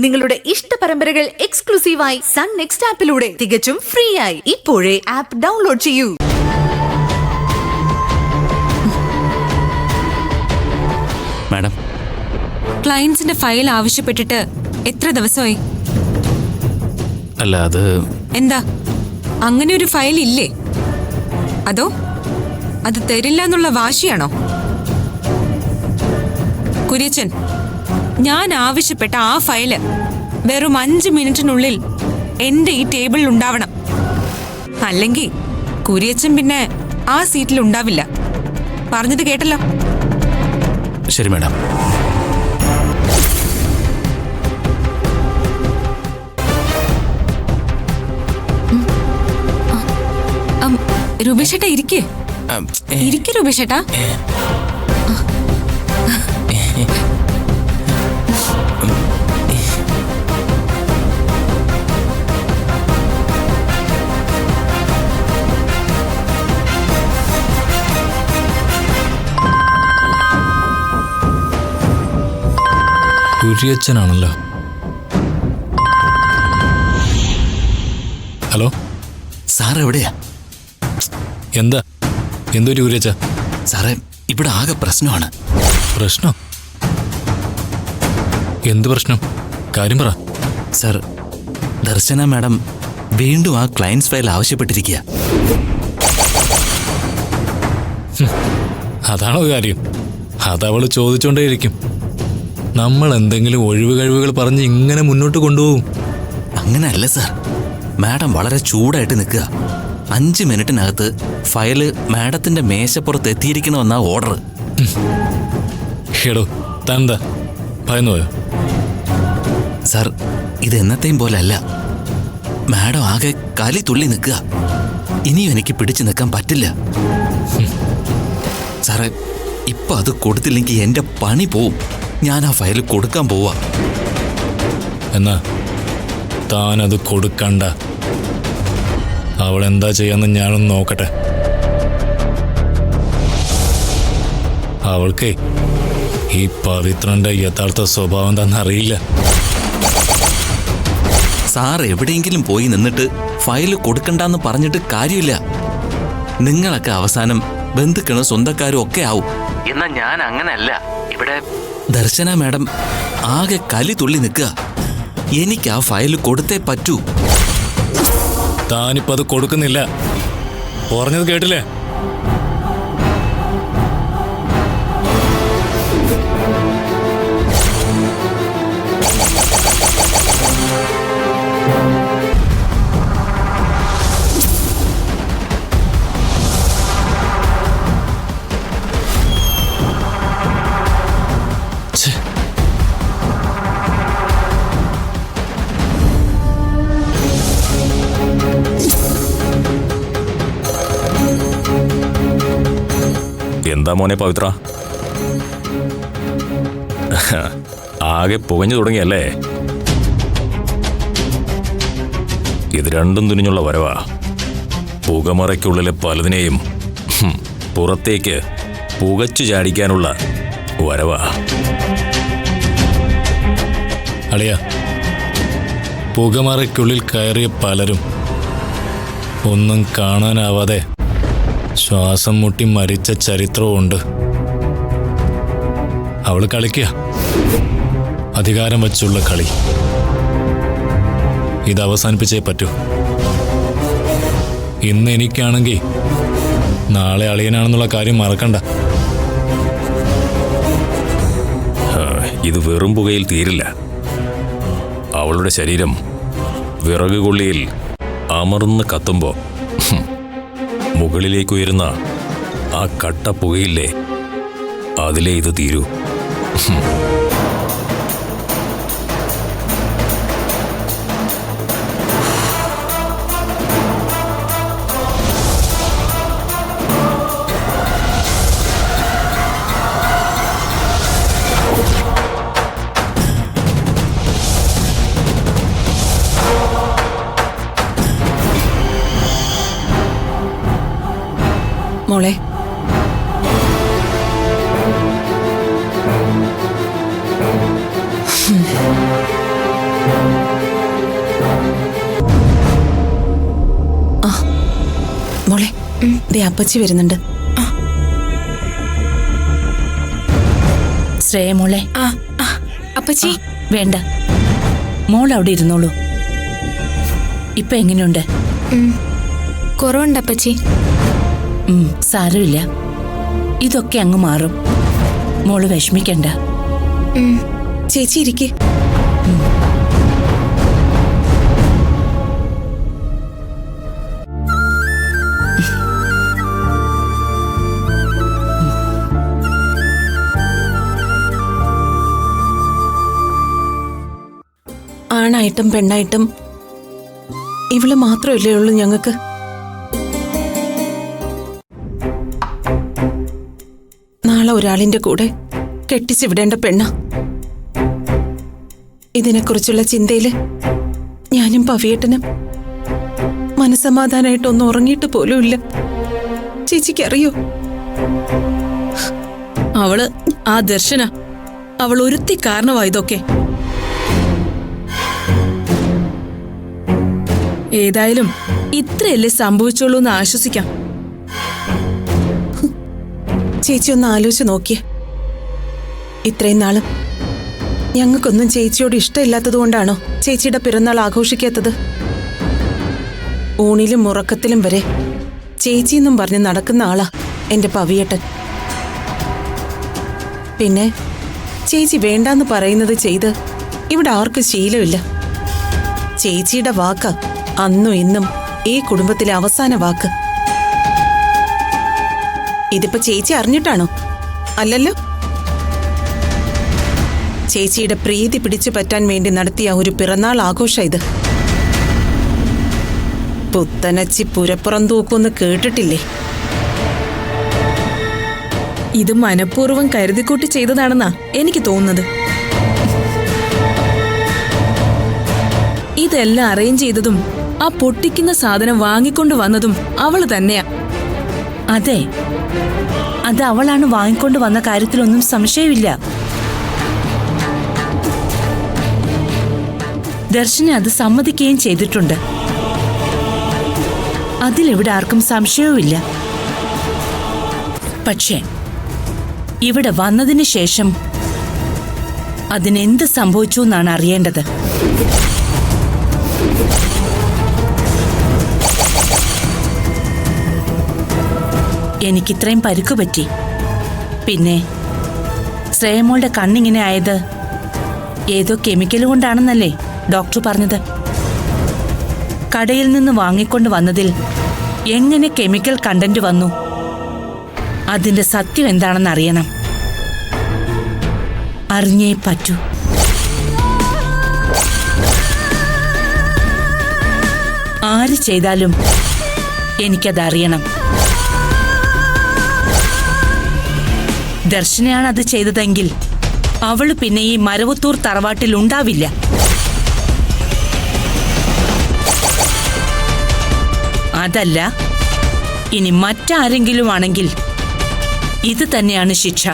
നിങ്ങളുടെ ഇഷ്ട പരമ്പരകൾ എക്സ്ക്ലൂസീവായി സൺ നെക്സ്റ്റ് ആപ്പിലൂടെ തികച്ചും ഫ്രീ ആയി. ഇപ്പോഴേ ആപ്പ് ഡൗൺലോഡ് ചെയ്യൂ. മാഡം, ക്ലയന്റ്സിന്റെ ഫയൽ ആവശ്യപ്പെട്ടിട്ട് എത്ര ദിവസമായി? അല്ല, അത് എന്താ അങ്ങനെ ഒരു ഫയൽ ഇല്ലേ? അതോ അത് തരില്ല എന്നുള്ള വാശിയാണോ? കുര്യച്ചൻ, ഞാൻ ആവശ്യപ്പെട്ട ആ ഫയല് വെറും 5 മിനിറ്റിനുള്ളിൽ എന്റെ ഈ ടേബിളിൽ ഉണ്ടാവണം. അല്ലെങ്കിൽ കുര്യച്ചൻ പിന്നെ ആ സീറ്റിൽ ഉണ്ടാവില്ല. പറഞ്ഞത് കേട്ടല്ലോ. ശരി മാഡം. രൂപേഷേട്ടാ, ഇരിക്കേ രൂപേഷേട്ടാ. കുര്യച്ചനാണല്ലോ. ഹലോ സാർ എവിടെയാ? എന്താ എന്തൊരു കുര്യച്ച? സാറേ, ഇവിടെ ആകെ പ്രശ്നമാണ്. പ്രശ്നം? എന്ത് പ്രശ്നം? കാര്യം പറ. സാർ, ദർശന മാഡം വീണ്ടും ആ ക്ലയൻസ് ഫയൽ ആവശ്യപ്പെട്ടിരിക്കുക. അതാണോ കാര്യം? അതവള് ചോദിച്ചോണ്ടേയിരിക്കും. നമ്മൾ എന്തെങ്കിലും ഒഴിവ് കഴിവുകൾ പറഞ്ഞ് ഇങ്ങനെ മുന്നോട്ട് കൊണ്ടുപോകും. അങ്ങനെയല്ല സാർ, മാഡം വളരെ ചൂടായിട്ട് നിൽക്കുക. 5 മിനിറ്റിനകത്ത് ഫയല് മാഡത്തിന്റെ മേശപ്പുറത്ത് എത്തിയിരിക്കണമെന്നാ ഓർഡർ. ഹേടോ, താനെന്താ ഭയന്നു പോയോ? സാർ, ഇത് എന്നത്തെയും പോലെ അല്ല. മാഡം ആകെ കലി തുള്ളി നിൽക്കുക. ഇനിയും എനിക്ക് പിടിച്ചു നിൽക്കാൻ പറ്റില്ല. സാറേ, ഇപ്പൊ അത് കൊടുത്തില്ലെങ്കിൽ എന്റെ പണി പോവും. ഞാൻ ആ ഫയൽ കൊടുക്കാൻ പോവാ. എന്നാ താനത് കൊടുക്കണ്ട. അവളെന്താ ചെയ്യാന്ന് ഞാനൊന്ന് നോക്കട്ടെ. അവൾക്ക് ഈ പവിത്രന്റെ യഥാർത്ഥ സ്വഭാവം എന്താണെന്ന് അറിയില്ല. സാർ എവിടെയെങ്കിലും പോയി നിന്നിട്ട് ഫയൽ കൊടുക്കണ്ടെന്ന് പറഞ്ഞിട്ട് കാര്യമില്ല. നിങ്ങളൊക്കെ അവസാനം ബന്ധുക്കളും സ്വന്തക്കാരും ഒക്കെ ആവും. എന്നാ ഞാൻ അങ്ങനെയല്ല. ഇവിടെ ദർശന മാഡം ആകെ കലി തുള്ളി നിൽക്കുക. എനിക്ക് ആ ഫയൽ കൊടുത്തേ പറ്റൂ. താനിപ്പത് കൊടുക്കുന്നില്ല. പറഞ്ഞത് കേട്ടില്ലേ? എന്താ മോനെ പവിത്ര, ആകെ പുകഞ്ഞു തുടങ്ങിയല്ലേ? ഇത് രണ്ടും തുനിഞ്ഞുള്ള വരവാ. പുകമറയ്ക്കുള്ളിലെ പലതിനെയും പുറത്തേക്ക് പുകച്ചു ചാടിക്കാനുള്ള വരവാ. അളിയ, പുകമറയ്ക്കുള്ളിൽ കയറിയ പലരും ഒന്നും കാണാനാവാതെ ശ്വാസം മുട്ടി മരിച്ച ചരിത്രവുമുണ്ട്. അവള് കളിക്കുക, അധികാരം വച്ചുള്ള കളി. ഇത് അവസാനിപ്പിച്ചേ പറ്റൂ. ഇന്ന് എനിക്കാണെങ്കിൽ നാളെ അളിയനാണെന്നുള്ള കാര്യം മറക്കണ്ട. ഇത് വെറും പുകയിൽ തീരില്ല. അവളുടെ ശരീരം വിറകുകൊള്ളിയിൽ അമർന്ന് കത്തുമ്പോ മുകളിലേക്കുയരുന്ന ആ കട്ട പുകയില്ലേ, അതിലേ ഇത് തീരൂ. മോളെ, ദേ അപ്പച്ചി വരുന്നുണ്ട്. ശ്രേയ മോളെ. അപ്പച്ചി വേണ്ട, മോൾ അവിടെ ഇരുന്നോളൂ. ഇപ്പൊ എങ്ങനെയുണ്ട്? കുറവുണ്ട് അപ്പച്ചി. സാരമില്ല, ഇതൊക്കെ അങ്ങ് മാറും. മോള് വിഷമിക്കണ്ട. ചേച്ചി ഇരിക്കെ. ആണായിട്ടും പെണ്ണായിട്ടും ഇവള് മാത്രമല്ലേ ഉള്ളൂ ഞങ്ങൾക്ക്. നാളെ ഒരാളിന്റെ കൂടെ കെട്ടിച്ചു വിടേണ്ട പെണ്ണ. ഇതിനെക്കുറിച്ചുള്ള ചിന്തയില് ഞാനും പവിയേട്ടനും മനസമാധാനായിട്ടൊന്നും ഉറങ്ങിയിട്ട് പോലും ഇല്ല. ചേച്ചിക്കറിയോ? അവള് ആ ദർശന, അവൾ ഒരുത്തി കാരണമായതൊക്കെ. ഏതായാലും ഇത്രയല്ലേ സംഭവിച്ചോളൂ എന്ന് ആശ്വസിക്കാം. ചേച്ചി ഒന്ന് ആലോചിച്ച് നോക്കിയേ. ഇത്രയും നാളും ഞങ്ങൾക്കൊന്നും ചേച്ചിയോട് ഇഷ്ടമില്ലാത്തതുകൊണ്ടാണോ ചേച്ചിയുടെ പിറന്നാൾ ആഘോഷിക്കാത്തത്? ഊണിലും ഉറക്കത്തിലും വരെ ചേച്ചിയെന്നും പറഞ്ഞ് നടക്കുന്ന ആളാ എന്റെ പവിയേട്ടൻ. പിന്നെ ചേച്ചി വേണ്ടാന്ന് പറയുന്നത് ചെയ്ത് ഇവിടെ ആർക്കും ശീലമില്ല. ചേച്ചിയുടെ വാക്ക അന്നും ഇന്നും ഈ കുടുംബത്തിലെ അവസാന വാക്ക്. ഇതിപ്പോ ചേച്ചി അറിഞ്ഞിട്ടാണോ? അല്ലല്ലോ. ചേച്ചിയുടെ പ്രീതി പിടിച്ചു പറ്റാൻ വേണ്ടി നടത്തിയ ഒരു പിറന്നാൾ ആഘോഷം ഇത്. പുത്തനച്ചി പുരപ്പുറം തൂക്കുമെന്ന് കേട്ടിട്ടില്ലേ? ഇത് മനഃപൂർവ്വം കരുതിക്കൂട്ടി ചെയ്തതാണെന്നാ എനിക്ക് തോന്നുന്നത്. ഇതെല്ലാം അറേഞ്ച് ചെയ്തതും ആ പൊട്ടിക്കുന്ന സാധനം വാങ്ങിക്കൊണ്ട് വന്നതും അവള് തന്നെയാ. അതെ, അത് അവളാണ് വാങ്ങിക്കൊണ്ട് വന്ന കാര്യത്തിലൊന്നും സംശയമില്ല. ദർശന അത് സമ്മതിക്കുകയും ചെയ്തിട്ടുണ്ട്. അതിലെവിടെ ആർക്കും സംശയവുമില്ല. പക്ഷേ ഇവിടെ വന്നതിന് ശേഷം അതിനെന്ത് സംഭവിച്ചു എന്നാണ് അറിയേണ്ടത്. എനിക്കിത്രയും പരുക്ക് പറ്റി. പിന്നെ ശ്രേയമോളുടെ കണ്ണിങ്ങനെ ആയത് ഏതോ കെമിക്കൽ കൊണ്ടാണെന്നല്ലേ ഡോക്ടർ പറഞ്ഞത്. കടയിൽ നിന്ന് വാങ്ങിക്കൊണ്ട് വന്നതിൽ എങ്ങനെ കെമിക്കൽ കണ്ടന്റ് വന്നു? അതിന്റെ സത്യം എന്താണെന്ന് അറിയണം. അറിഞ്ഞേ പറ്റൂ. ആര് ചെയ്താലും എനിക്കതറിയണം. ദർശനയാണ് അത് ചെയ്തതെങ്കിൽ അവള് പിന്നെ ഈ മരവത്തൂർ തറവാട്ടിൽ ഉണ്ടാവില്ല. അതല്ല, ഇനി മറ്റാരെങ്കിലും ആണെങ്കിൽ ഇത് തന്നെയാണ് ശിക്ഷ.